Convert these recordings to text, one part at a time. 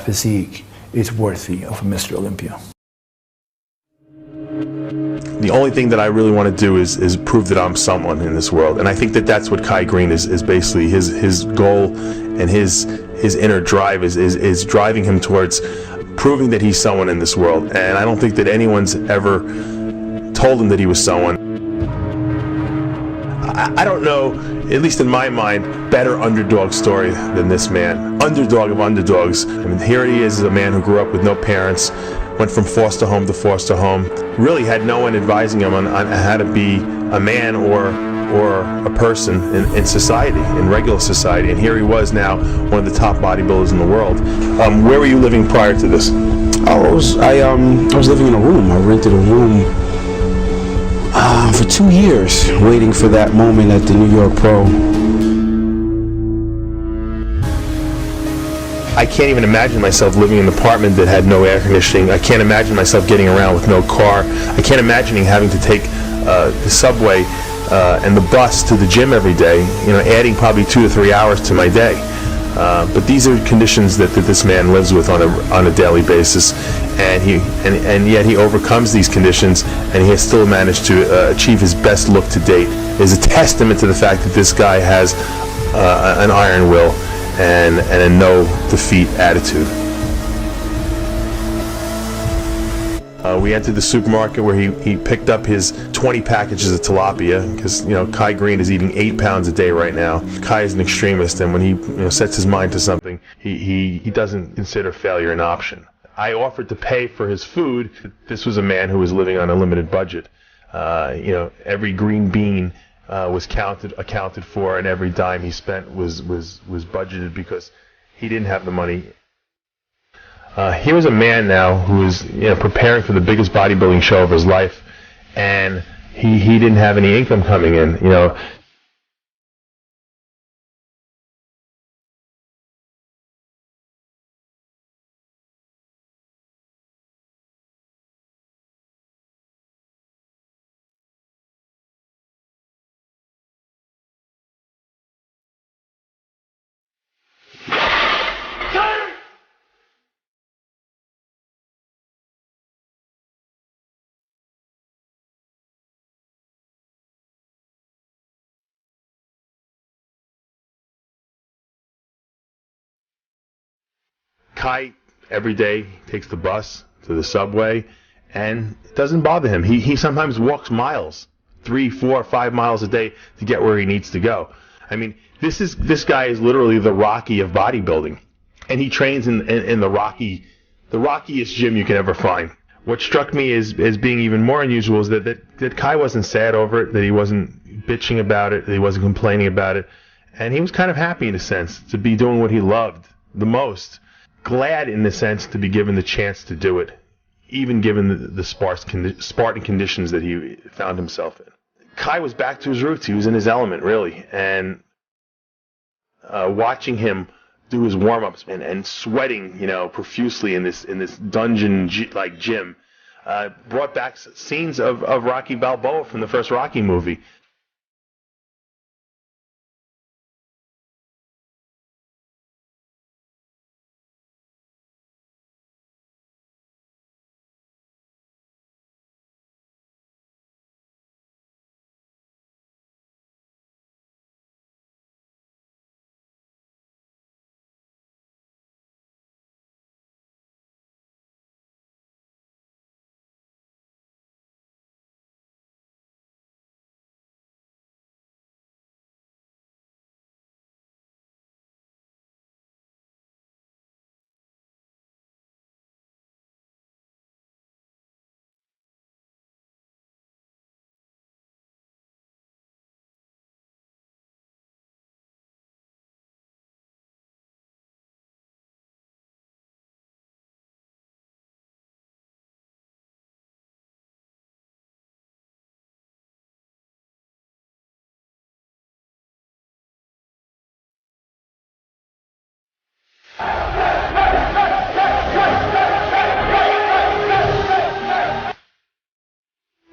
physique is worthy of a Mr. Olympia. The only thing that I really want to do is prove that I'm someone in this world, and I think that that's what Kai Greene is basically his goal, and his inner drive is driving him towards proving that he's someone in this world. And I don't think that anyone's ever told him that he was someone. I don't know, at least in my mind, better underdog story than this man. Underdog of underdogs. I mean, here he is, a man who grew up with no parents, went from foster home to foster home, really had no one advising him on how to be a man or a person in society, in regular society. And here he was now, one of the top bodybuilders in the world. Where were you living prior to this? I was living in a room. I rented a room for 2 years, waiting for that moment at the New York Pro. I can't even imagine myself living in an apartment that had no air conditioning. I can't imagine myself getting around with no car. I can't imagine having to take the subway and the bus to the gym every day, adding probably 2 to 3 hours to my day. But these are conditions that this man lives with on a daily basis, and yet he overcomes these conditions, and he has still managed to achieve his best look to date. It is a testament to the fact that this guy has an iron will and a no defeat attitude. We entered the supermarket where he picked up his 20 packages of tilapia, because Kai Greene is eating 8 pounds a day right now. Kai is an extremist, and when he sets his mind to something, he doesn't consider failure an option. I offered to pay for his food. This was a man who was living on a limited budget. Every green bean was accounted for, and every dime he spent was budgeted because he didn't have the money. Here was a man now who was preparing for the biggest bodybuilding show of his life, and he didn't have any income coming in. Kai every day takes the bus to the subway, and it doesn't bother him. He sometimes walks miles, 3, 4, 5 miles a day to get where he needs to go. I mean, this guy is literally the Rocky of bodybuilding, and he trains in the rockiest gym you can ever find. What struck me as being even more unusual is that Kai wasn't sad over it, that he wasn't bitching about it, that he wasn't complaining about it, and he was kind of happy in a sense to be doing what he loved the most. Glad in the sense to be given the chance to do it, even given the Spartan conditions that he found himself in. Kai was back to his roots. He was in his element, really, and watching him do his warm-ups and sweating, profusely in this dungeon like gym, brought back scenes of Rocky Balboa from the first Rocky movie.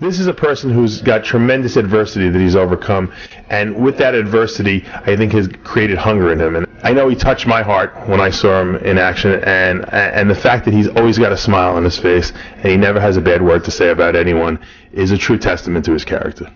This is a person who's got tremendous adversity that he's overcome, and with that adversity, I think has created hunger in him. And I know he touched my heart when I saw him in action, and the fact that he's always got a smile on his face and he never has a bad word to say about anyone is a true testament to his character.